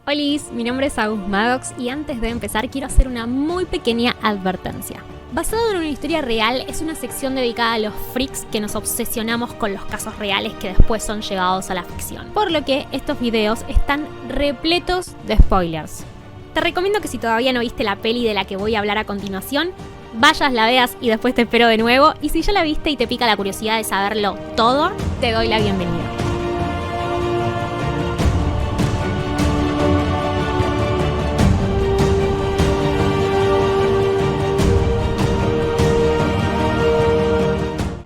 Hola, mi nombre es Agus Maddox y antes de empezar quiero hacer una muy pequeña advertencia. Basado en una historia real, es una sección dedicada a los freaks que nos obsesionamos con los casos reales que después son llevados a la ficción. Por lo que estos videos están repletos de spoilers. Te recomiendo que si todavía no viste la peli de la que voy a hablar a continuación, vayas, la veas y después te espero de nuevo. Y si ya la viste y te pica la curiosidad de saberlo todo, te doy la bienvenida.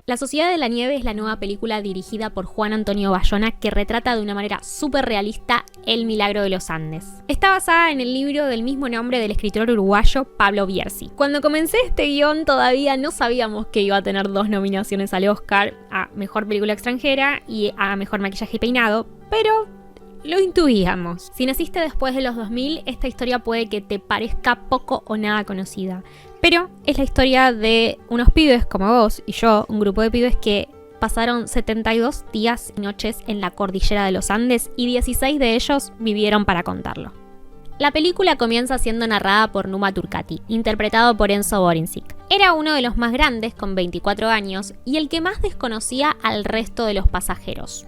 La Sociedad de la Nieve es la nueva película dirigida por Juan Antonio Bayona que retrata de una manera súper realista el milagro de los Andes. Está basada en el libro del mismo nombre del escritor uruguayo Pablo Bierzi. Cuando comencé este guión todavía no sabíamos que iba a tener 2 nominaciones al Oscar, a Mejor Película Extranjera y a Mejor Maquillaje y Peinado, pero lo intuíamos. Si naciste después de los 2000, esta historia puede que te parezca poco o nada conocida. Pero es la historia de unos pibes como vos y yo, un grupo de pibes que pasaron 72 días y noches en la cordillera de los Andes y 16 de ellos vivieron para contarlo. La película comienza siendo narrada por Numa Turcati, interpretado por Enzo Borincic. Era uno de los más grandes, con 24 años, y el que más desconocía al resto de los pasajeros.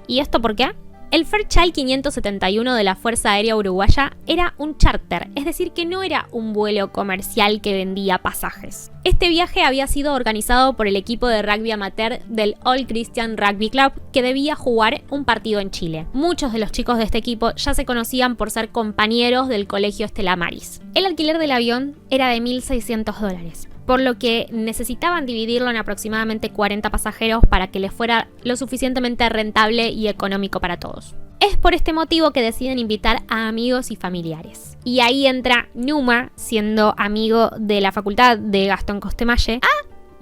¿Y esto por qué? El Fairchild 571 de la Fuerza Aérea Uruguaya era un charter, es decir, que no era un vuelo comercial que vendía pasajes. Este viaje había sido organizado por el equipo de rugby amateur del All Christian Rugby Club, que debía jugar un partido en Chile. Muchos de los chicos de este equipo ya se conocían por ser compañeros del colegio Estela Maris. El alquiler del avión era de $1.600. Por lo que necesitaban dividirlo en aproximadamente 40 pasajeros para que les fuera lo suficientemente rentable y económico para todos. Es por este motivo que deciden invitar a amigos y familiares. Y ahí entra Numa, siendo amigo de la facultad de Gastón Costemalle,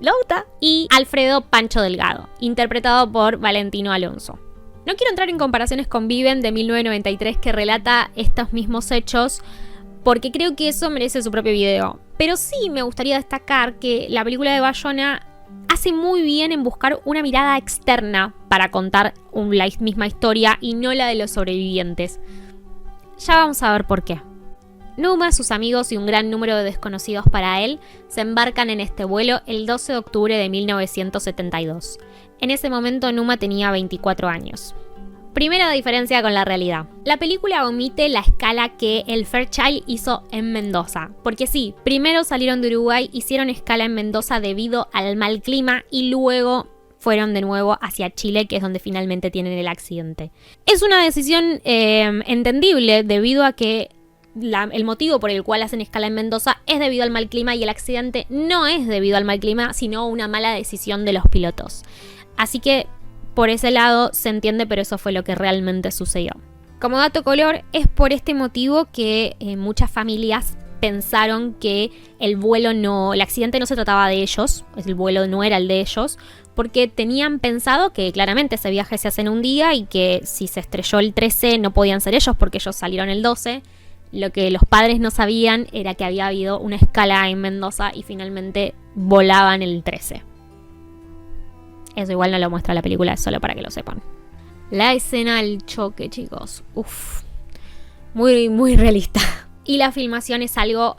Louta, y Alfredo Pancho Delgado, interpretado por Valentino Alonso. No quiero entrar en comparaciones con Viven de 1993, que relata estos mismos hechos, porque creo que eso merece su propio video. Pero sí me gustaría destacar que la película de Bayona hace muy bien en buscar una mirada externa para contar la misma historia y no la de los sobrevivientes. Ya vamos a ver por qué. Numa, sus amigos y un gran número de desconocidos para él se embarcan en este vuelo el 12 de octubre de 1972. En ese momento Numa tenía 24 años. Primera diferencia con la realidad. La película omite la escala que el Fairchild hizo en Mendoza. Porque sí, primero salieron de Uruguay, hicieron escala en Mendoza debido al mal clima y luego fueron de nuevo hacia Chile, que es donde finalmente tienen el accidente. Es una decisión entendible debido a que el motivo por el cual hacen escala en Mendoza es debido al mal clima y el accidente no es debido al mal clima, sino una mala decisión de los pilotos. Así que por ese lado se entiende, pero eso fue lo que realmente sucedió. Como dato color, es por este motivo que muchas familias pensaron que el accidente no se trataba de ellos, el vuelo no era el de ellos, porque tenían pensado que claramente ese viaje se hace en un día y que si se estrelló el 13 no podían ser ellos porque ellos salieron el 12. Lo que los padres no sabían era que había habido una escala en Mendoza y finalmente volaban el 13. Eso igual no lo muestra la película, es solo para que lo sepan. La escena del choque, chicos. Muy, muy realista. Y la filmación es algo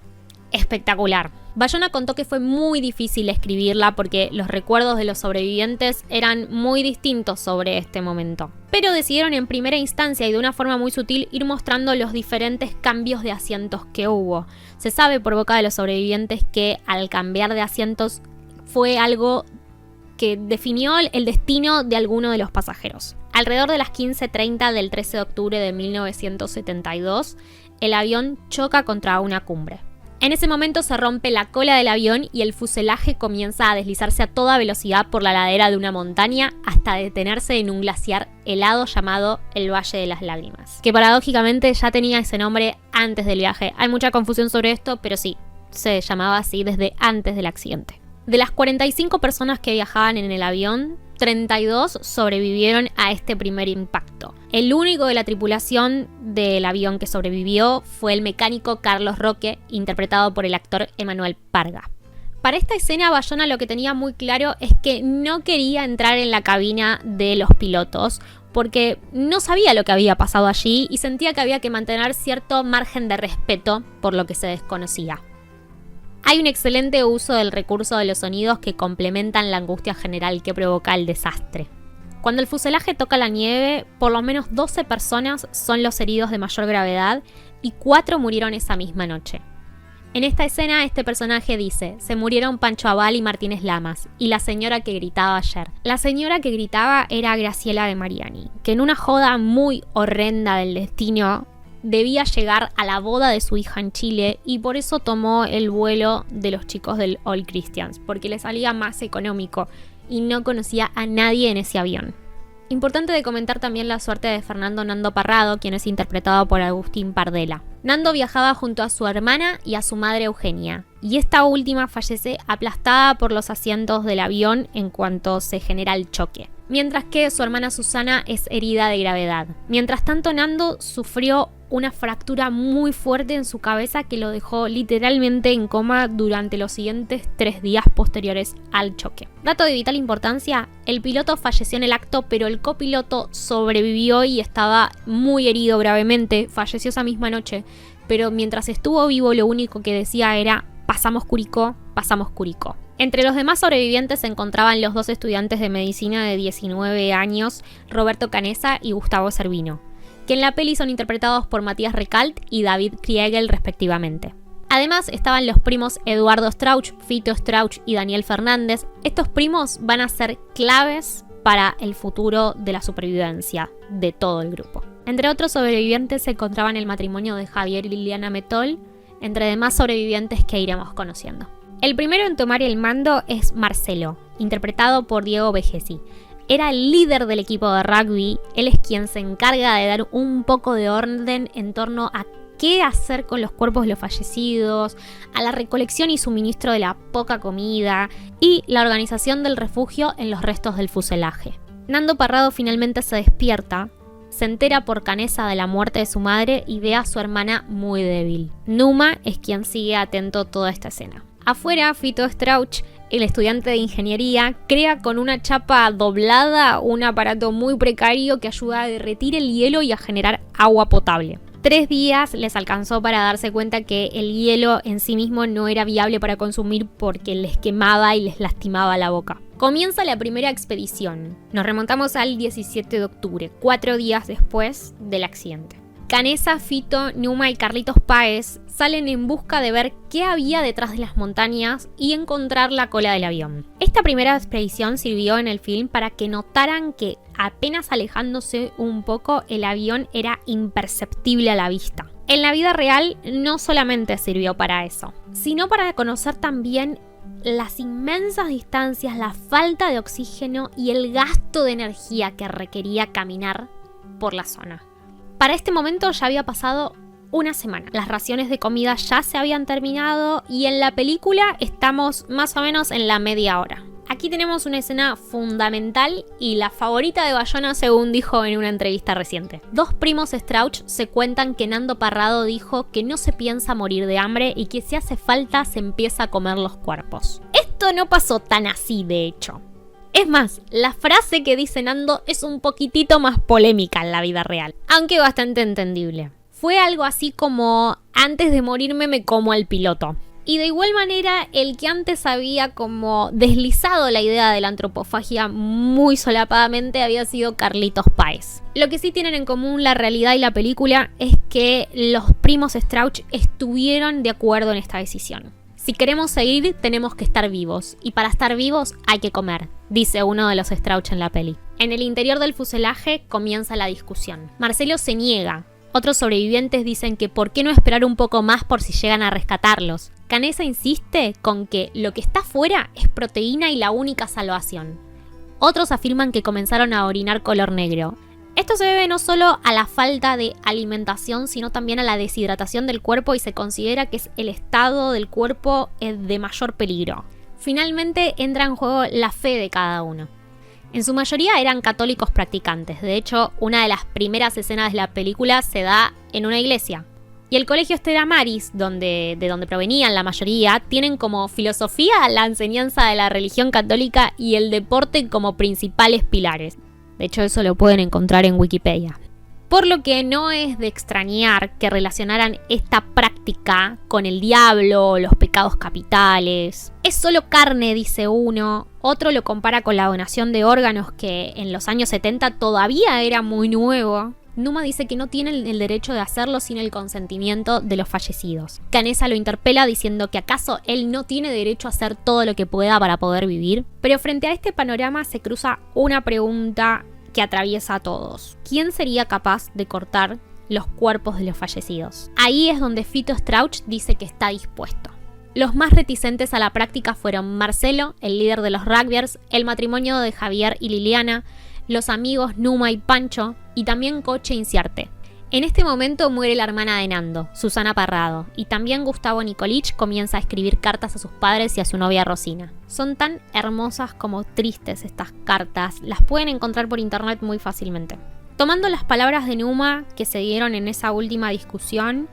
espectacular. Bayona contó que fue muy difícil escribirla porque los recuerdos de los sobrevivientes eran muy distintos sobre este momento. Pero decidieron en primera instancia y de una forma muy sutil ir mostrando los diferentes cambios de asientos que hubo. Se sabe por boca de los sobrevivientes que al cambiar de asientos fue algo que definió el destino de alguno de los pasajeros. Alrededor de las 15:30 del 13 de octubre de 1972, el avión choca contra una cumbre. En ese momento se rompe la cola del avión y el fuselaje comienza a deslizarse a toda velocidad por la ladera de una montaña hasta detenerse en un glaciar helado llamado el Valle de las Lágrimas, que paradójicamente ya tenía ese nombre antes del viaje. Hay mucha confusión sobre esto, pero sí, se llamaba así desde antes del accidente. De las 45 personas que viajaban en el avión, 32 sobrevivieron a este primer impacto. El único de la tripulación del avión que sobrevivió fue el mecánico Carlos Roque, interpretado por el actor Emanuel Parga. Para esta escena, Bayona lo que tenía muy claro es que no quería entrar en la cabina de los pilotos porque no sabía lo que había pasado allí y sentía que había que mantener cierto margen de respeto por lo que se desconocía. Hay un excelente uso del recurso de los sonidos que complementan la angustia general que provoca el desastre. Cuando el fuselaje toca la nieve, por lo menos 12 personas son los heridos de mayor gravedad y 4 murieron esa misma noche. En esta escena, este personaje dice: se murieron Pancho Abal y Martínez Lamas, y la señora que gritaba ayer. La señora que gritaba era Graciela de Mariani, que en una joda muy horrenda del destino, debía llegar a la boda de su hija en Chile y por eso tomó el vuelo de los chicos del All Christians, porque le salía más económico y no conocía a nadie en ese avión. Importante de comentar también la suerte de Fernando Nando Parrado, quien es interpretado por Agustín Pardela. Nando viajaba junto a su hermana y a su madre Eugenia, y esta última fallece aplastada por los asientos del avión en cuanto se genera el choque, mientras que su hermana Susana es herida de gravedad. Mientras tanto, Nando sufrió una fractura muy fuerte en su cabeza que lo dejó literalmente en coma durante los siguientes 3 días posteriores al choque. Dato de vital importancia: el piloto falleció en el acto, pero el copiloto sobrevivió y estaba muy herido gravemente, falleció esa misma noche, pero mientras estuvo vivo lo único que decía era: pasamos Curicó, pasamos Curicó. Entre los demás sobrevivientes se encontraban los 2 estudiantes de medicina de 19 años, Roberto Canessa y Gustavo Cervino, que en la peli son interpretados por Matías Recalt y David Kriegel respectivamente. Además estaban los primos Eduardo Strauch, Fito Strauch y Daniel Fernández. Estos primos van a ser claves para el futuro de la supervivencia de todo el grupo. Entre otros sobrevivientes se encontraban el matrimonio de Javier y Liliana Metol, entre demás sobrevivientes que iremos conociendo. El primero en tomar el mando es Marcelo, interpretado por Diego Vegesi. Era el líder del equipo de rugby, él es quien se encarga de dar un poco de orden en torno a qué hacer con los cuerpos de los fallecidos, a la recolección y suministro de la poca comida y la organización del refugio en los restos del fuselaje. Nando Parrado finalmente se despierta, se entera por Canessa de la muerte de su madre y ve a su hermana muy débil. Numa es quien sigue atento toda esta escena. Afuera, Fito Strauch, el estudiante de ingeniería, crea con una chapa doblada un aparato muy precario que ayuda a derretir el hielo y a generar agua potable. 3 días les alcanzó para darse cuenta que el hielo en sí mismo no era viable para consumir porque les quemaba y les lastimaba la boca. Comienza la primera expedición. Nos remontamos al 17 de octubre, 4 días después del accidente. Canessa, Fito, Numa y Carlitos Páez salen en busca de ver qué había detrás de las montañas y encontrar la cola del avión. Esta primera expedición sirvió en el film para que notaran que apenas alejándose un poco el avión era imperceptible a la vista. En la vida real no solamente sirvió para eso, sino para conocer también las inmensas distancias, la falta de oxígeno y el gasto de energía que requería caminar por la zona. Para este momento ya había pasado una semana. Las raciones de comida ya se habían terminado y en la película estamos más o menos en la media hora. Aquí tenemos una escena fundamental y la favorita de Bayona, según dijo en una entrevista reciente. 2 primos Strauch se cuentan que Nando Parrado dijo que no se piensa morir de hambre y que si hace falta se empieza a comer los cuerpos. Esto no pasó tan así, de hecho. Es más, la frase que dice Nando es un poquitito más polémica en la vida real, aunque bastante entendible. Fue algo así como: antes de morirme me como al piloto. Y de igual manera, el que antes había como deslizado la idea de la antropofagia muy solapadamente había sido Carlitos Páez. Lo que sí tienen en común la realidad y la película es que los primos Strauch estuvieron de acuerdo en esta decisión. Si queremos seguir, tenemos que estar vivos. Y para estar vivos hay que comer, dice uno de los Strauch en la peli. En el interior del fuselaje comienza la discusión. Marcelo se niega. Otros sobrevivientes dicen que por qué no esperar un poco más por si llegan a rescatarlos. Canessa insiste con que lo que está afuera es proteína y la única salvación. Otros afirman que comenzaron a orinar color negro. Esto se debe no solo a la falta de alimentación, sino también a la deshidratación del cuerpo y se considera que es el estado del cuerpo de mayor peligro. Finalmente entra en juego la fe de cada uno. En su mayoría eran católicos practicantes. De hecho, una de las primeras escenas de la película se da en una iglesia. Y el colegio Stella Maris, de donde provenían la mayoría, tienen como filosofía la enseñanza de la religión católica y el deporte como principales pilares. De hecho, eso lo pueden encontrar en Wikipedia. Por lo que no es de extrañar que relacionaran esta práctica con el diablo o los pecados capitales. Es solo carne, dice uno. Otro lo compara con la donación de órganos, que en los años 70 todavía era muy nuevo. Numa dice que no tiene el derecho de hacerlo sin el consentimiento de los fallecidos. Canessa lo interpela diciendo que acaso él no tiene derecho a hacer todo lo que pueda para poder vivir. Pero frente a este panorama se cruza una pregunta que atraviesa a todos. ¿Quién sería capaz de cortar los cuerpos de los fallecidos? Ahí es donde Fito Strauch dice que está dispuesto. Los más reticentes a la práctica fueron Marcelo, el líder de los rugbyers, el matrimonio de Javier y Liliana, los amigos Numa y Pancho, y también Coche Inciarte. En este momento muere la hermana de Nando, Susana Parrado, y también Gustavo Nicolich comienza a escribir cartas a sus padres y a su novia Rosina. Son tan hermosas como tristes estas cartas, las pueden encontrar por internet muy fácilmente. Tomando las palabras de Numa que se dieron en esa última discusión,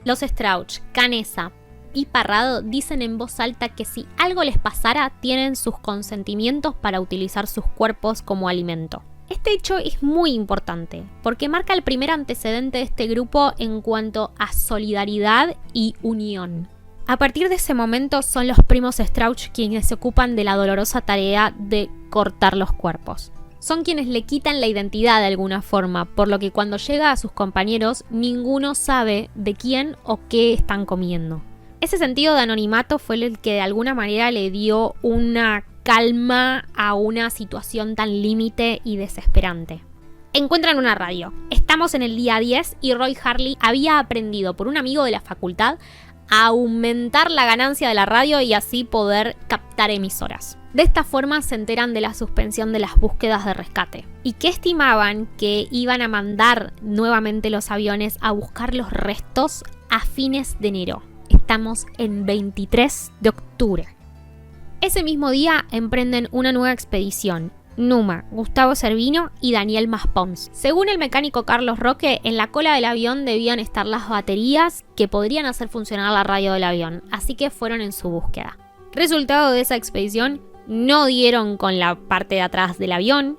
los Strauch, Canessa y Parrado dicen en voz alta que si algo les pasara, tienen sus consentimientos para utilizar sus cuerpos como alimento. Este hecho es muy importante porque marca el primer antecedente de este grupo en cuanto a solidaridad y unión. A partir de ese momento son los primos Strauch quienes se ocupan de la dolorosa tarea de cortar los cuerpos. Son quienes le quitan la identidad de alguna forma, por lo que cuando llega a sus compañeros ninguno sabe de quién o qué están comiendo. Ese sentido de anonimato fue el que de alguna manera le dio una calma a una situación tan límite y desesperante. Encuentran una radio. Estamos en el día 10 y Roy Harley había aprendido por un amigo de la facultad a aumentar la ganancia de la radio y así poder captar emisoras. De esta forma se enteran de la suspensión de las búsquedas de rescate y que estimaban que iban a mandar nuevamente los aviones a buscar los restos a fines de enero. Estamos en 23 de octubre. Ese mismo día emprenden una nueva expedición. Numa, Gustavo Cervino y Daniel Maspons. Según el mecánico Carlos Roque, en la cola del avión debían estar las baterías que podrían hacer funcionar la radio del avión, así que fueron en su búsqueda. Resultado de esa expedición, no dieron con la parte de atrás del avión,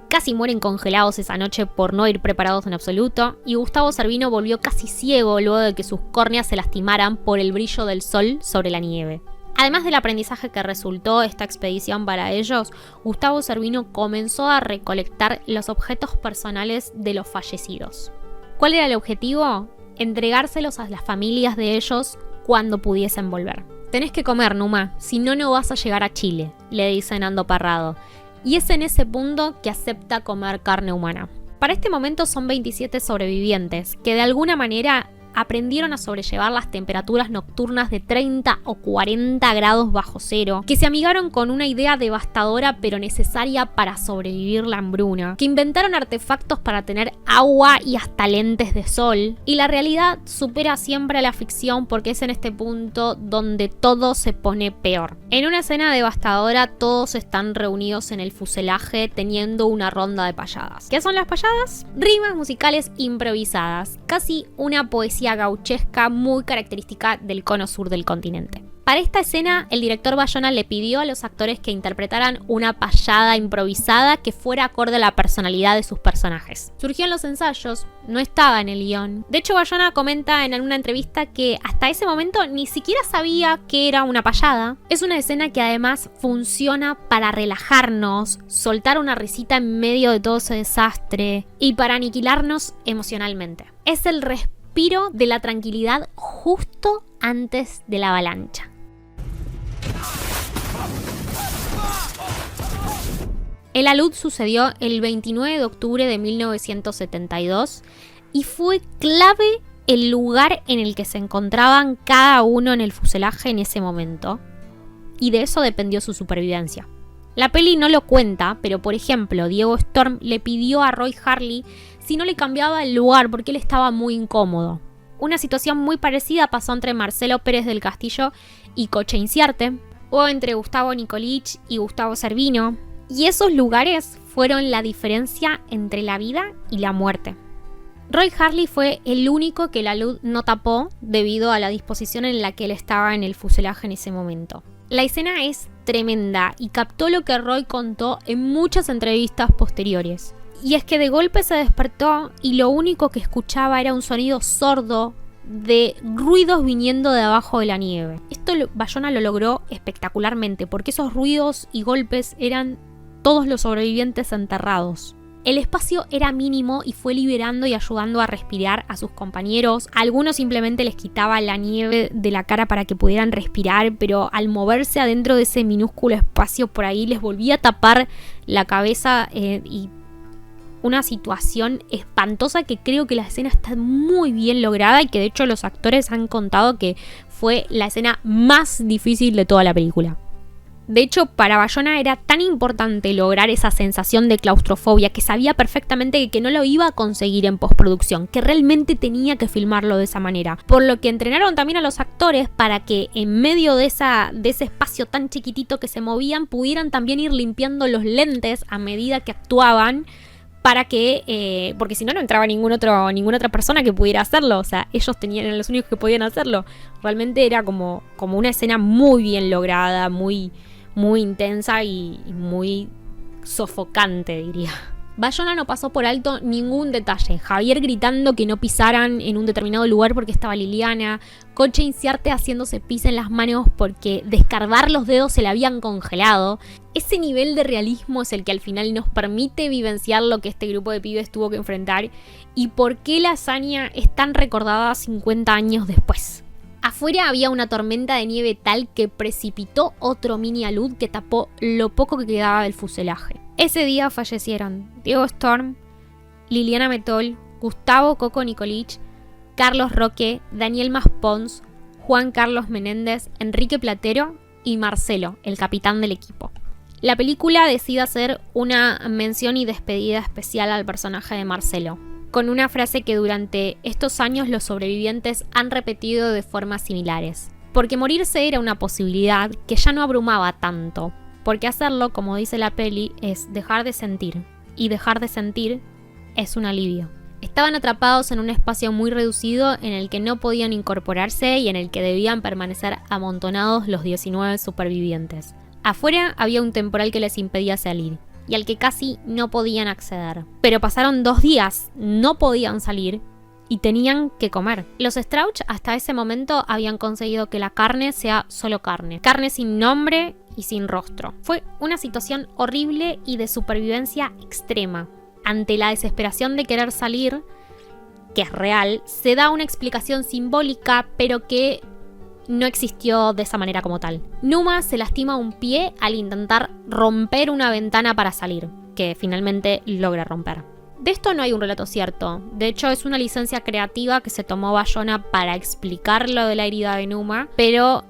casi mueren congelados esa noche por no ir preparados en absoluto, y Gustavo Cervino volvió casi ciego luego de que sus córneas se lastimaran por el brillo del sol sobre la nieve. Además del aprendizaje que resultó esta expedición para ellos, Gustavo Cervino comenzó a recolectar los objetos personales de los fallecidos. ¿Cuál era el objetivo? Entregárselos a las familias de ellos cuando pudiesen volver. Tenés que comer, Numa, si no, no vas a llegar a Chile, le dice Nando Parrado. Y es en ese punto que acepta comer carne humana. Para este momento son 27 sobrevivientes, que de alguna manera aprendieron a sobrellevar las temperaturas nocturnas de 30 o 40 grados bajo cero, que se amigaron con una idea devastadora pero necesaria para sobrevivir la hambruna, que inventaron artefactos para tener agua y hasta lentes de sol. Y la realidad supera siempre a la ficción porque es en este punto donde todo se pone peor. En una escena devastadora todos están reunidos en el fuselaje teniendo una ronda de payadas. ¿Qué son las payadas? Rimas musicales improvisadas, casi una poesía gauchesca muy característica del cono sur del continente. Para esta escena, el director Bayona le pidió a los actores que interpretaran una payada improvisada que fuera acorde a la personalidad de sus personajes. Surgió en los ensayos, no estaba en el guión. De hecho, Bayona comenta en una entrevista que hasta ese momento ni siquiera sabía que era una payada. Es una escena que además funciona para relajarnos, soltar una risita en medio de todo ese desastre y para aniquilarnos emocionalmente. Es el respiro de la tranquilidad justo antes de la avalancha. El alud sucedió el 29 de octubre de 1972 y fue clave el lugar en el que se encontraban cada uno en el fuselaje en ese momento, y de eso dependió su supervivencia. La peli no lo cuenta, pero por ejemplo, Diego Storm le pidió a Roy Harley si no le cambiaba el lugar porque él estaba muy incómodo. Una situación muy parecida pasó entre Marcelo Pérez del Castillo y Coche Inciarte, o entre Gustavo Nicolich y Gustavo Cervino, y esos lugares fueron la diferencia entre la vida y la muerte. Roy Harley fue el único que el alud no tapó debido a la disposición en la que él estaba en el fuselaje en ese momento. La escena es tremenda y captó lo que Roy contó en muchas entrevistas posteriores. Y es que de golpe se despertó y lo único que escuchaba era un sonido sordo de ruidos viniendo de abajo de la nieve. Esto Bayona lo logró espectacularmente porque esos ruidos y golpes eran todos los sobrevivientes enterrados. El espacio era mínimo y fue liberando y ayudando a respirar a sus compañeros. A algunos simplemente les quitaba la nieve de la cara para que pudieran respirar, pero al moverse adentro de ese minúsculo espacio por ahí les volvía a tapar la cabeza y una situación espantosa que creo que la escena está muy bien lograda y que de hecho los actores han contado que fue la escena más difícil de toda la película. De hecho, para Bayona era tan importante lograr esa sensación de claustrofobia que sabía perfectamente que no lo iba a conseguir en postproducción, que realmente tenía que filmarlo de esa manera. Por lo que entrenaron también a los actores para que en medio de ese espacio tan chiquitito que se movían, pudieran también ir limpiando los lentes a medida que actuaban, para que, porque si no, no entraba ninguna otra persona que pudiera hacerlo. O sea, ellos eran los únicos que podían hacerlo. Realmente era como una escena muy bien lograda, muy intensa y muy sofocante, diría. Bayona no pasó por alto ningún detalle. Javier gritando que no pisaran en un determinado lugar porque estaba Liliana. Concha Inciarte haciéndose pis en las manos porque de escarbar los dedos se le habían congelado. Ese nivel de realismo es el que al final nos permite vivenciar lo que este grupo de pibes tuvo que enfrentar y por qué la hazaña es tan recordada 50 años después. Afuera había una tormenta de nieve tal que precipitó otro mini alud que tapó lo poco que quedaba del fuselaje. Ese día fallecieron Diego Storm, Liliana Metol, Gustavo Coco Nicolich, Carlos Roque, Daniel Maspons, Juan Carlos Menéndez, Enrique Platero y Marcelo, el capitán del equipo. La película decide hacer una mención y despedida especial al personaje de Marcelo, con una frase que durante estos años los sobrevivientes han repetido de formas similares. Porque morirse era una posibilidad que ya no abrumaba tanto, porque hacerlo, como dice la peli, es dejar de sentir, y dejar de sentir es un alivio. Estaban atrapados en un espacio muy reducido en el que no podían incorporarse y en el que debían permanecer amontonados los 19 supervivientes. Afuera había un temporal que les impedía salir y al que casi no podían acceder. Pero pasaron 2 días, no podían salir y tenían que comer. Los Strauch hasta ese momento habían conseguido que la carne sea solo carne. Carne sin nombre y sin rostro. Fue una situación horrible y de supervivencia extrema. Ante la desesperación de querer salir, que es real, se da una explicación simbólica, pero que no existió de esa manera como tal. Numa se lastima un pie al intentar romper una ventana para salir, que finalmente logra romper. De esto no hay un relato cierto. De hecho, es una licencia creativa que se tomó Bayona para explicar lo de la herida de Numa, pero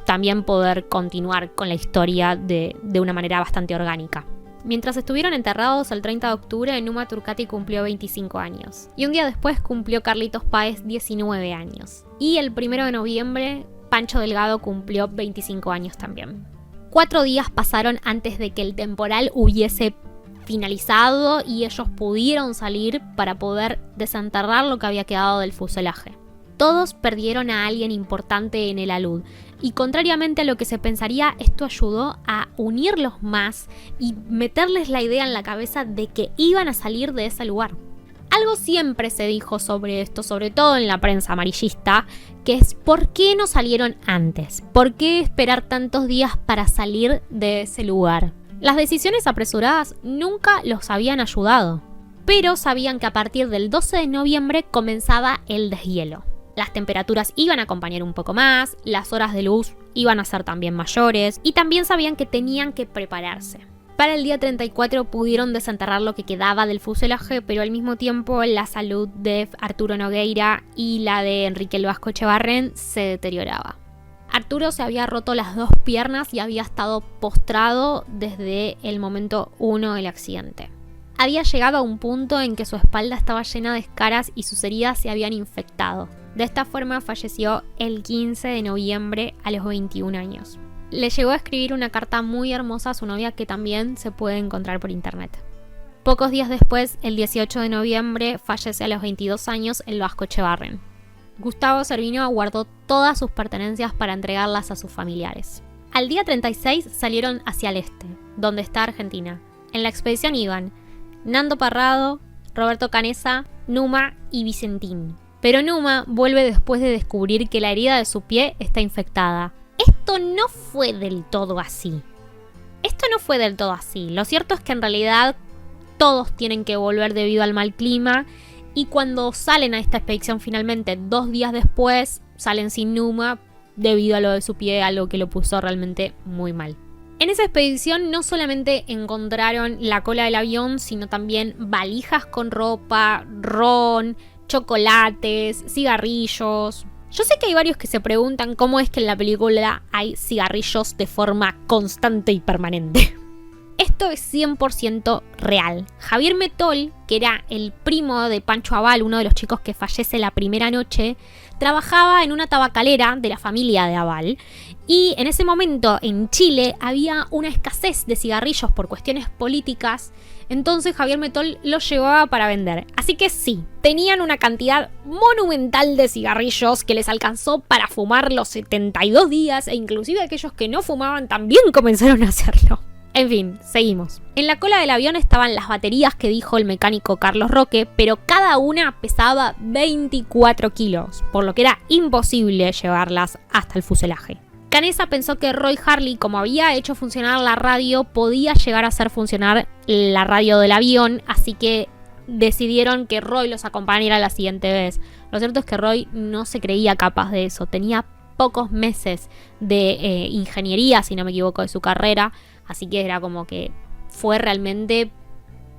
también poder continuar con la historia de una manera bastante orgánica. Mientras estuvieron enterrados el 30 de octubre, Numa Turcati cumplió 25 años. Y un día después cumplió Carlitos Páez 19 años. Y el 1 de noviembre, Pancho Delgado cumplió 25 años también. 4 días pasaron antes de que el temporal hubiese finalizado y ellos pudieron salir para poder desenterrar lo que había quedado del fuselaje. Todos perdieron a alguien importante en el alud. Y contrariamente a lo que se pensaría, esto ayudó a unirlos más y meterles la idea en la cabeza de que iban a salir de ese lugar. Algo siempre se dijo sobre esto, sobre todo en la prensa amarillista, que es ¿por qué no salieron antes? ¿Por qué esperar tantos días para salir de ese lugar? Las decisiones apresuradas nunca los habían ayudado, pero sabían que a partir del 12 de noviembre comenzaba el deshielo. Las temperaturas iban a acompañar un poco más, las horas de luz iban a ser también mayores y también sabían que tenían que prepararse. Para el día 34 pudieron desenterrar lo que quedaba del fuselaje, pero al mismo tiempo la salud de Arturo Nogueira y la de Enrique el Vasco Echevarren se deterioraba. Arturo se había roto las 2 piernas y había estado postrado desde el momento 1 del accidente. Había llegado a un punto en que su espalda estaba llena de escaras y sus heridas se habían infectado. De esta forma falleció el 15 de noviembre a los 21 años. Le llegó a escribir una carta muy hermosa a su novia que también se puede encontrar por internet. Pocos días después, el 18 de noviembre, fallece a los 22 años el Vasco Echevarren. Gustavo Cervino guardó todas sus pertenencias para entregarlas a sus familiares. Al día 36 salieron hacia el este, donde está Argentina. En la expedición iban Nando Parrado, Roberto Canessa, Numa y Vicentín. Pero Numa vuelve después de descubrir que la herida de su pie está infectada. Esto no fue del todo así. Lo cierto es que en realidad todos tienen que volver debido al mal clima, y cuando salen a esta expedición finalmente 2 días después, salen sin Numa debido a lo de su pie, algo que lo puso realmente muy mal. En esa expedición no solamente encontraron la cola del avión, sino también valijas con ropa, ron, chocolates, cigarrillos. Yo sé que hay varios que se preguntan cómo es que en la película hay cigarrillos de forma constante y permanente. Esto es 100% real. Javier Metol, que era el primo de Pancho Aval, uno de los chicos que fallece la primera noche, trabajaba en una tabacalera de la familia de Aval, y en ese momento en Chile había una escasez de cigarrillos por cuestiones políticas, entonces Javier Metol los llevaba para vender. Así que sí, tenían una cantidad monumental de cigarrillos que les alcanzó para fumar los 72 días, e inclusive aquellos que no fumaban también comenzaron a hacerlo. En fin, seguimos. En la cola del avión estaban las baterías que dijo el mecánico Carlos Roque, pero cada una pesaba 24 kilos, por lo que era imposible llevarlas hasta el fuselaje. Canessa pensó que Roy Harley, como había hecho funcionar la radio, podía llegar a hacer funcionar la radio del avión, así que decidieron que Roy los acompañara la siguiente vez. Lo cierto es que Roy no se creía capaz de eso, tenía pocos meses de ingeniería, si no me equivoco, de su carrera, así que era como que fue realmente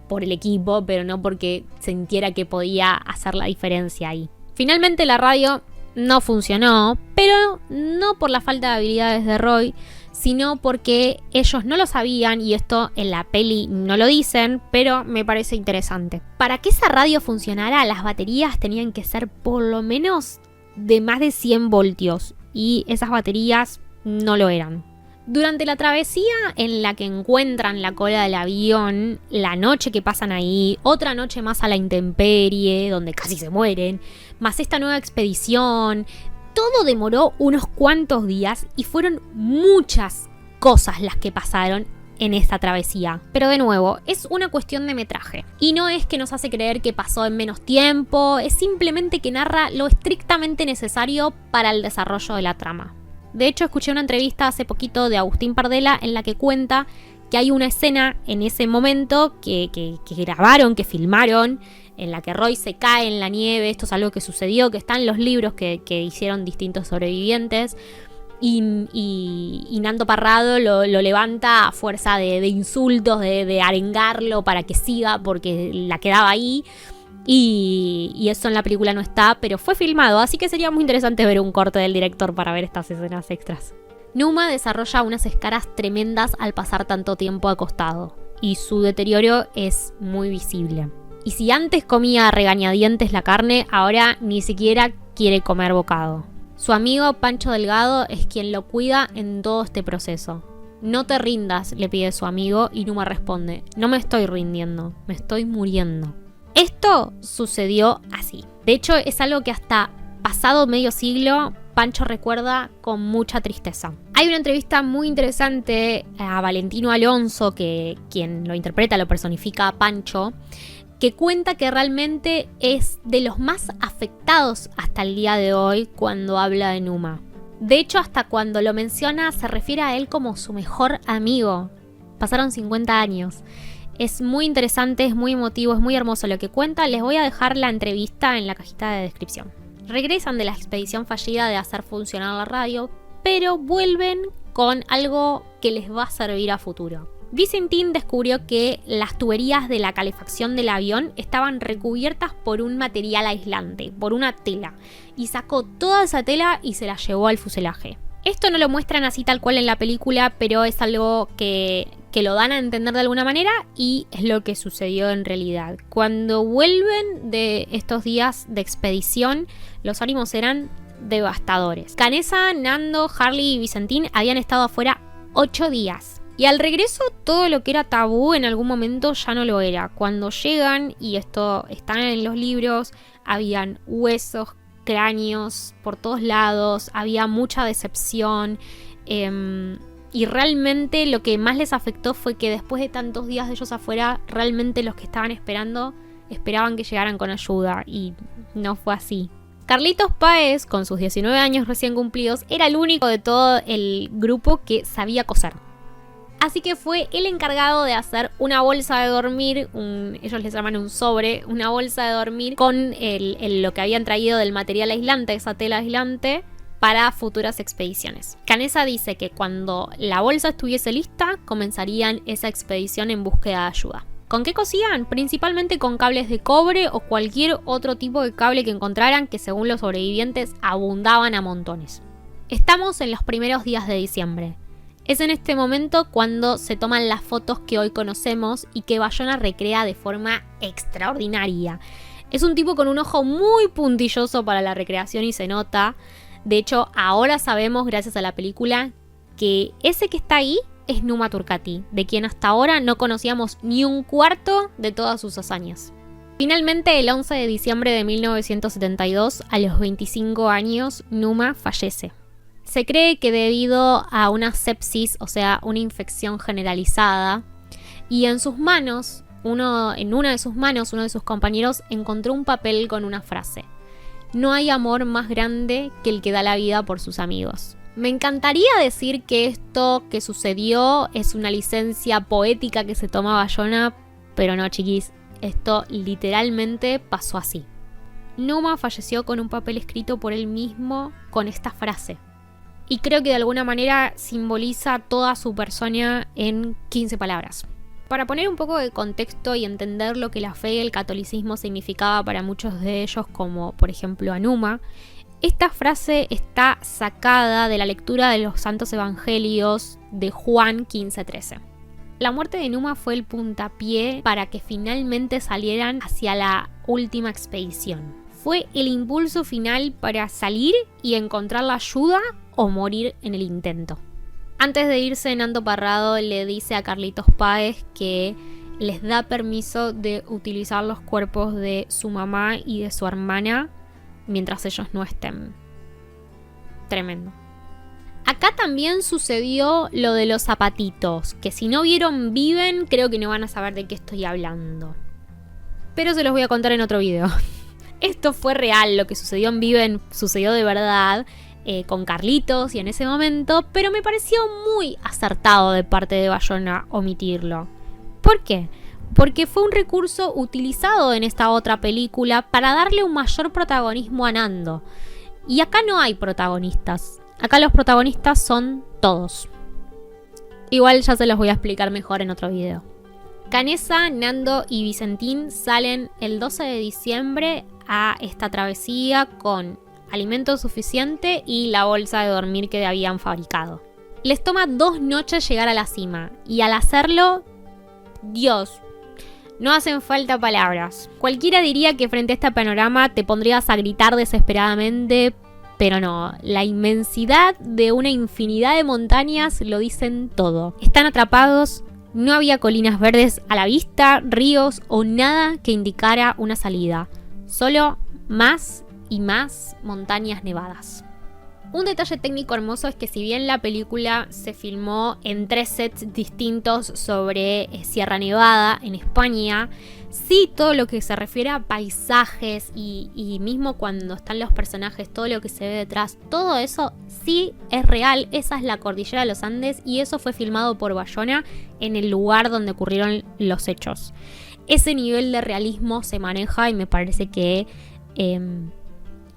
por el equipo, pero no porque sintiera que podía hacer la diferencia ahí. Finalmente la radio no funcionó, pero no por la falta de habilidades de Roy, sino porque ellos no lo sabían, y esto en la peli no lo dicen, pero me parece interesante. Para que esa radio funcionara, las baterías tenían que ser por lo menos de más de 100 voltios, y esas baterías no lo eran. Durante la travesía en la que encuentran la cola del avión, la noche que pasan ahí, otra noche más a la intemperie, donde casi se mueren, más esta nueva expedición, todo demoró unos cuantos días y fueron muchas cosas las que pasaron en esta travesía. Pero de nuevo, es una cuestión de metraje. Y no es que nos hace creer que pasó en menos tiempo, es simplemente que narra lo estrictamente necesario para el desarrollo de la trama. De hecho, escuché una entrevista hace poquito de Agustín Pardela en la que cuenta que hay una escena en ese momento que grabaron, que filmaron, en la que Roy se cae en la nieve. Esto es algo que sucedió, que está en los libros que hicieron distintos sobrevivientes. Y Nando Parrado lo levanta a fuerza de insultos, de arengarlo para que siga porque la quedaba ahí. Y eso en la película no está, pero fue filmado, así que sería muy interesante ver un corte del director para ver estas escenas extras. Numa desarrolla unas escaras tremendas al pasar tanto tiempo acostado, y su deterioro es muy visible. Y si antes comía a regañadientes la carne, ahora ni siquiera quiere comer bocado. Su amigo Pancho Delgado es quien lo cuida en todo este proceso. No te rindas, le pide su amigo, y Numa responde: no me estoy rindiendo, me estoy muriendo. Esto sucedió así. De hecho, es algo que hasta pasado medio siglo Pancho recuerda con mucha tristeza. Hay una entrevista muy interesante a Valentino Alonso, que quien lo interpreta, lo personifica a Pancho, que cuenta que realmente es de los más afectados hasta el día de hoy cuando habla de Numa. De hecho, hasta cuando lo menciona se refiere a él como su mejor amigo. Pasaron 50 años. Es muy interesante, es muy emotivo, es muy hermoso lo que cuenta. Les voy a dejar la entrevista en la cajita de descripción. Regresan de la expedición fallida de hacer funcionar la radio, pero vuelven con algo que les va a servir a futuro. Vicentín descubrió que las tuberías de la calefacción del avión estaban recubiertas por un material aislante, por una tela, y sacó toda esa tela y se la llevó al fuselaje. Esto no lo muestran así tal cual en la película, pero es algo que lo dan a entender de alguna manera, y es lo que sucedió en realidad. Cuando vuelven de estos días de expedición, los ánimos eran devastadores. Canessa, Nando, Harley y Vicentín habían estado afuera 8 días. Y al regreso todo lo que era tabú en algún momento ya no lo era. Cuando llegan, y esto está en los libros, habían huesos, cráneos por todos lados, había mucha decepción. Y realmente lo que más les afectó fue que después de tantos días de ellos afuera, realmente los que estaban esperando esperaban que llegaran con ayuda, y no fue así. Carlitos Páez, con sus 19 años recién cumplidos, era el único de todo el grupo que sabía coser. Así que fue el encargado de hacer una bolsa de dormir, ellos les llaman un sobre, una bolsa de dormir con lo que habían traído del material aislante, esa tela aislante, para futuras expediciones. Canessa dice que cuando la bolsa estuviese lista, comenzarían esa expedición en búsqueda de ayuda. ¿Con qué cosían? Principalmente con cables de cobre o cualquier otro tipo de cable que encontraran, que según los sobrevivientes abundaban a montones. Estamos en los primeros días de diciembre. Es en este momento cuando se toman las fotos que hoy conocemos y que Bayona recrea de forma extraordinaria. Es un tipo con un ojo muy puntilloso para la recreación y se nota. De hecho, ahora sabemos, gracias a la película, que ese que está ahí es Numa Turcati, de quien hasta ahora no conocíamos ni un cuarto de todas sus hazañas. Finalmente, el 11 de diciembre de 1972, a los 25 años, Numa fallece. Se cree que debido a una sepsis, o sea, una infección generalizada, y en sus manos, uno de sus compañeros encontró un papel con una frase: no hay amor más grande que el que da la vida por sus amigos. Me encantaría decir que esto que sucedió es una licencia poética que se toma Bayona, pero no, chiquis, esto literalmente pasó así. Numa falleció con un papel escrito por él mismo con esta frase. Y creo que de alguna manera simboliza toda su persona en 15 palabras. Para poner un poco de contexto y entender lo que la fe y el catolicismo significaba para muchos de ellos, como por ejemplo a Numa, esta frase está sacada de la lectura de los Santos Evangelios de Juan 15:13. La muerte de Numa fue el puntapié para que finalmente salieran hacia la última expedición. Fue el impulso final para salir y encontrar la ayuda o morir en el intento. Antes de irse, Nando Parrado le dice a Carlitos Páez que les da permiso de utilizar los cuerpos de su mamá y de su hermana mientras ellos no estén. Tremendo. Acá también sucedió lo de los zapatitos, que si no vieron Viven, creo que no van a saber de qué estoy hablando. Pero se los voy a contar en otro video. Esto fue real, lo que sucedió en Viven sucedió de verdad. Con Carlitos y en ese momento, pero me pareció muy acertado de parte de Bayona omitirlo. ¿Por qué? Porque fue un recurso utilizado en esta otra película para darle un mayor protagonismo a Nando. Y acá no hay protagonistas. Acá los protagonistas son todos. Igual ya se los voy a explicar mejor en otro video. Canessa, Nando y Vicentín salen el 12 de diciembre a esta travesía con alimento suficiente y la bolsa de dormir que habían fabricado. Les toma 2 noches llegar a la cima, y al hacerlo, Dios, no hacen falta palabras. Cualquiera diría que frente a este panorama te pondrías a gritar desesperadamente, pero no, la inmensidad de una infinidad de montañas lo dicen todo. Están atrapados, no había colinas verdes a la vista, ríos o nada que indicara una salida, solo más y más montañas nevadas. Un detalle técnico hermoso es que si bien la película se filmó en 3 sets distintos sobre Sierra Nevada en España, sí todo lo que se refiere a paisajes y mismo cuando están los personajes, todo lo que se ve detrás, todo eso sí es real. Esa es la cordillera de los Andes y eso fue filmado por Bayona en el lugar donde ocurrieron los hechos. Ese nivel de realismo se maneja y me parece que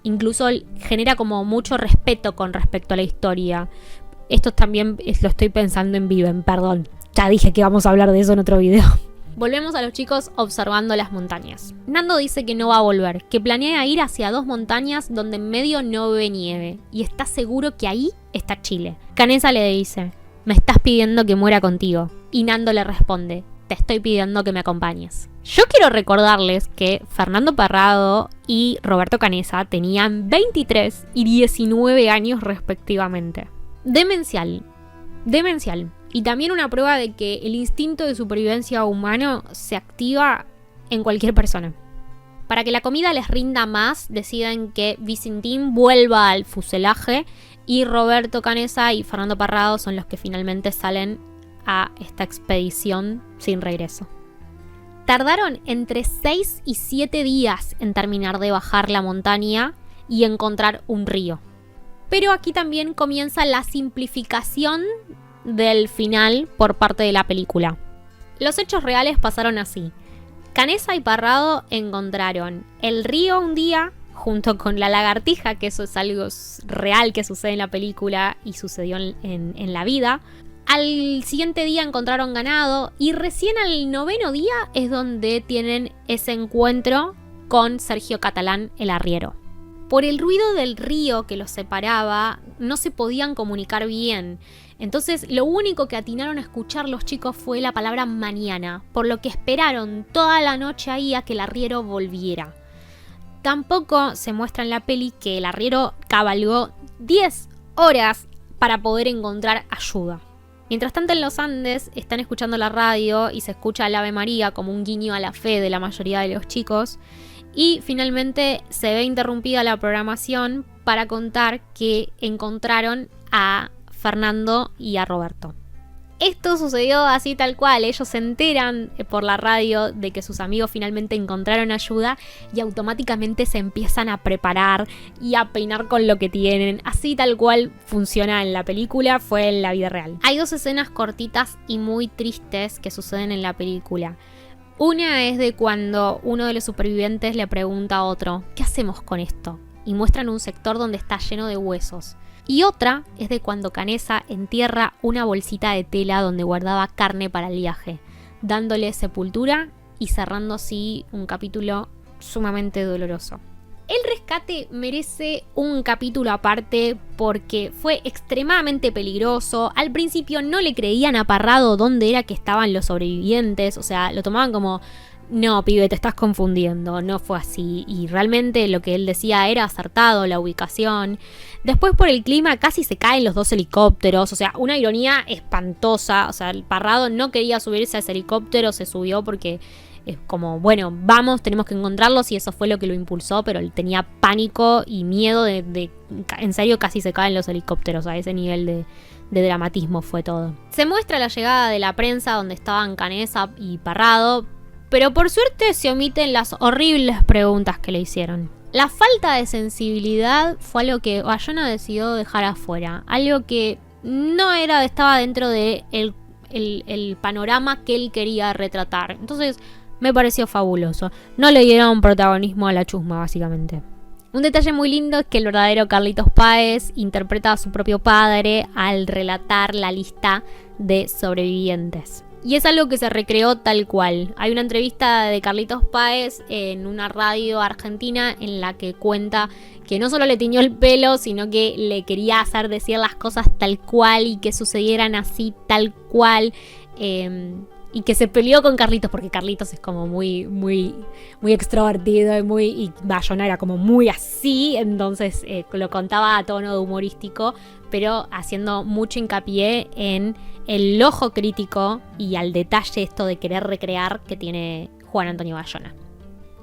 incluso genera como mucho respeto con respecto a la historia. Esto también lo estoy pensando en Viven, perdón. Ya dije que vamos a hablar de eso en otro video. Volvemos a los chicos observando las montañas. Nando dice que no va a volver, que planea ir hacia 2 montañas donde en medio no ve nieve, y está seguro que ahí está Chile. Canessa le dice: me estás pidiendo que muera contigo. Y Nando le responde: te estoy pidiendo que me acompañes. Yo quiero recordarles que Fernando Parrado y Roberto Canessa tenían 23 y 19 años respectivamente. Demencial. Y también una prueba de que el instinto de supervivencia humano se activa en cualquier persona. Para que la comida les rinda más, deciden que Vicentín vuelva al fuselaje y Roberto Canessa y Fernando Parrado son los que finalmente salen a esta expedición sin regreso. Tardaron entre 6 y 7 días en terminar de bajar la montaña y encontrar un río. Pero aquí también comienza la simplificación del final por parte de la película. Los hechos reales pasaron así. Canessa y Parrado encontraron el río un día junto con la lagartija, que eso es algo real que sucede en la película y sucedió en la vida. Al siguiente día encontraron ganado y recién al 9º día es donde tienen ese encuentro con Sergio Catalán, el arriero. Por el ruido del río que los separaba, no se podían comunicar bien. Entonces, lo único que atinaron a escuchar los chicos fue la palabra mañana, por lo que esperaron toda la noche ahí a que el arriero volviera. Tampoco se muestra en la peli que el arriero cabalgó 10 horas para poder encontrar ayuda. Mientras tanto, en los Andes están escuchando la radio y se escucha el Ave María como un guiño a la fe de la mayoría de los chicos. Y finalmente se ve interrumpida la programación para contar que encontraron a Fernando y a Roberto. Esto sucedió así tal cual, ellos se enteran por la radio de que sus amigos finalmente encontraron ayuda y automáticamente se empiezan a preparar y a peinar con lo que tienen. Así tal cual funciona en la película, fue en la vida real. Hay 2 escenas cortitas y muy tristes que suceden en la película. Una es de cuando uno de los supervivientes le pregunta a otro, ¿qué hacemos con esto? Y muestran un sector donde está lleno de huesos. Y otra es de cuando Canessa entierra una bolsita de tela donde guardaba carne para el viaje, dándole sepultura y cerrando así un capítulo sumamente doloroso. El rescate merece un capítulo aparte porque fue extremadamente peligroso. Al principio no le creían a Parrado dónde era que estaban los sobrevivientes. O sea, lo tomaban como, no, pibe, te estás confundiendo. No fue así. Y realmente lo que él decía era acertado, la ubicación. Después por el clima casi se caen los 2 helicópteros. O sea, una ironía espantosa. O sea, el Parrado no quería subirse a ese helicóptero, se subió porque... es como, bueno, vamos, tenemos que encontrarlos y eso fue lo que lo impulsó, pero él tenía pánico y miedo de en serio casi se caen los helicópteros, a ese nivel de dramatismo fue todo. Se muestra la llegada de la prensa donde estaban Canessa y Parrado, pero por suerte se omiten las horribles preguntas que le hicieron. La falta de sensibilidad fue algo que Bayona decidió dejar afuera, algo que no estaba dentro de el panorama que él quería retratar. Entonces me pareció fabuloso. No le dieron protagonismo a la chusma, básicamente. Un detalle muy lindo es que el verdadero Carlitos Páez interpreta a su propio padre al relatar la lista de sobrevivientes. Y es algo que se recreó tal cual. Hay una entrevista de Carlitos Páez en una radio argentina en la que cuenta que no solo le tiñó el pelo, sino que le quería hacer decir las cosas tal cual y que sucedieran así tal cual. Y que se peleó con Carlitos porque Carlitos es como muy extrovertido y Bayona era como muy así, entonces lo contaba a tono humorístico, pero haciendo mucho hincapié en el ojo crítico y al detalle esto de querer recrear que tiene Juan Antonio Bayona.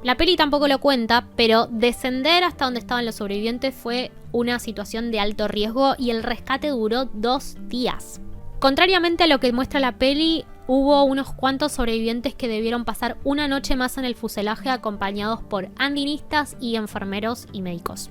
La peli tampoco lo cuenta, pero descender hasta donde estaban los sobrevivientes fue una situación de alto riesgo y el rescate duró 2 días. Contrariamente a lo que muestra la peli, hubo unos cuantos sobrevivientes que debieron pasar una noche más en el fuselaje acompañados por andinistas y enfermeros y médicos.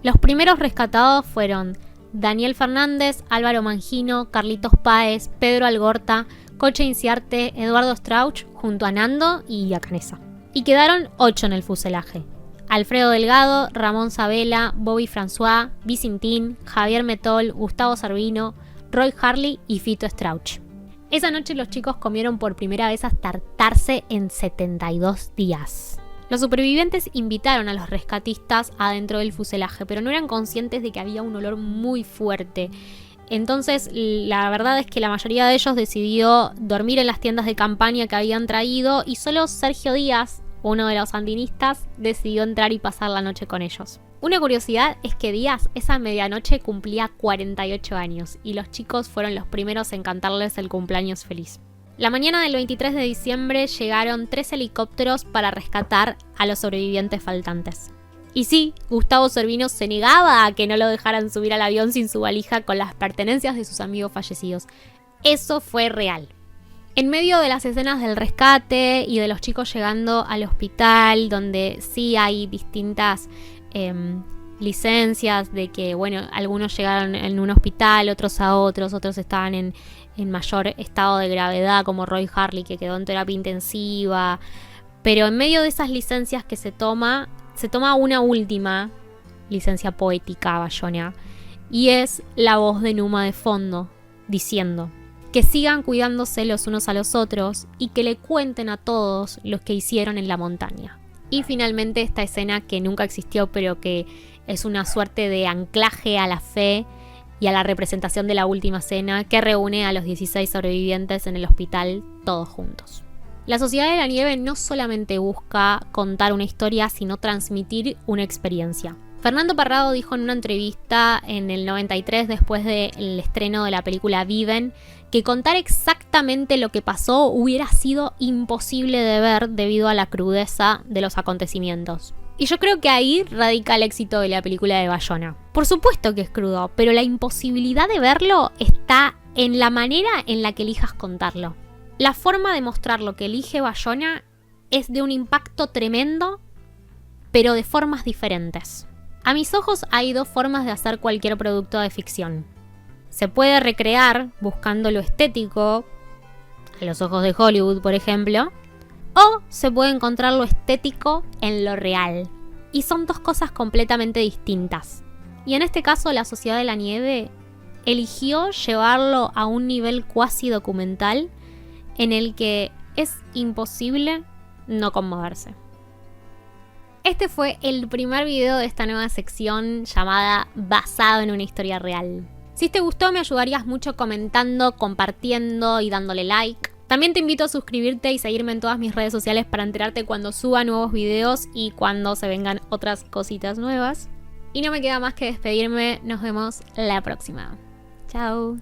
Los primeros rescatados fueron Daniel Fernández, Álvaro Mangino, Carlitos Páez, Pedro Algorta, Coche Inciarte, Eduardo Strauch, junto a Nando y a Canessa. Y quedaron 8 en el fuselaje. Alfredo Delgado, Ramón Sabela, Bobby François, Vicentín, Javier Metol, Gustavo Servino, Roy Harley y Fito Strauch. Esa noche los chicos comieron por primera vez hasta hartarse en 72 días. Los supervivientes invitaron a los rescatistas adentro del fuselaje, pero no eran conscientes de que había un olor muy fuerte. Entonces, la verdad es que la mayoría de ellos decidió dormir en las tiendas de campaña que habían traído y solo Sergio Díaz, uno de los andinistas, decidió entrar y pasar la noche con ellos. Una curiosidad es que Díaz esa medianoche cumplía 48 años y los chicos fueron los primeros en cantarles el cumpleaños feliz. La mañana del 23 de diciembre llegaron 3 helicópteros para rescatar a los sobrevivientes faltantes. Y sí, Gustavo Cervino se negaba a que no lo dejaran subir al avión sin su valija con las pertenencias de sus amigos fallecidos. Eso fue real. En medio de las escenas del rescate y de los chicos llegando al hospital, donde sí hay distintas licencias de que, bueno, algunos llegaron en un hospital, otros a otros estaban en mayor estado de gravedad, como Roy Harley, que quedó en terapia intensiva. Pero en medio de esas licencias que se toma una última licencia poética, Bayona, y es la voz de Numa de fondo, diciendo que sigan cuidándose los unos a los otros y que le cuenten a todos lo que hicieron en la montaña. Y finalmente esta escena que nunca existió, pero que es una suerte de anclaje a la fe y a la representación de la última cena, que reúne a los 16 sobrevivientes en el hospital todos juntos. La Sociedad de la Nieve no solamente busca contar una historia, sino transmitir una experiencia. Fernando Parrado dijo en una entrevista en el 93, después del estreno de la película Viven, que contar exactamente lo que pasó hubiera sido imposible de ver debido a la crudeza de los acontecimientos. Y yo creo que ahí radica el éxito de la película de Bayona. Por supuesto que es crudo, pero la imposibilidad de verlo está en la manera en la que elijas contarlo. La forma de mostrar lo que elige Bayona es de un impacto tremendo, pero de formas diferentes. A mis ojos hay dos formas de hacer cualquier producto de ficción. Se puede recrear buscando lo estético, a los ojos de Hollywood, por ejemplo, o se puede encontrar lo estético en lo real. Y son dos cosas completamente distintas. Y en este caso, La Sociedad de la Nieve eligió llevarlo a un nivel cuasi documental en el que es imposible no conmoverse. Este fue el primer video de esta nueva sección llamada Basado en una historia real. Si te gustó, me ayudarías mucho comentando, compartiendo y dándole like. También te invito a suscribirte y seguirme en todas mis redes sociales para enterarte cuando suba nuevos videos y cuando se vengan otras cositas nuevas. Y no me queda más que despedirme. Nos vemos la próxima. Chao.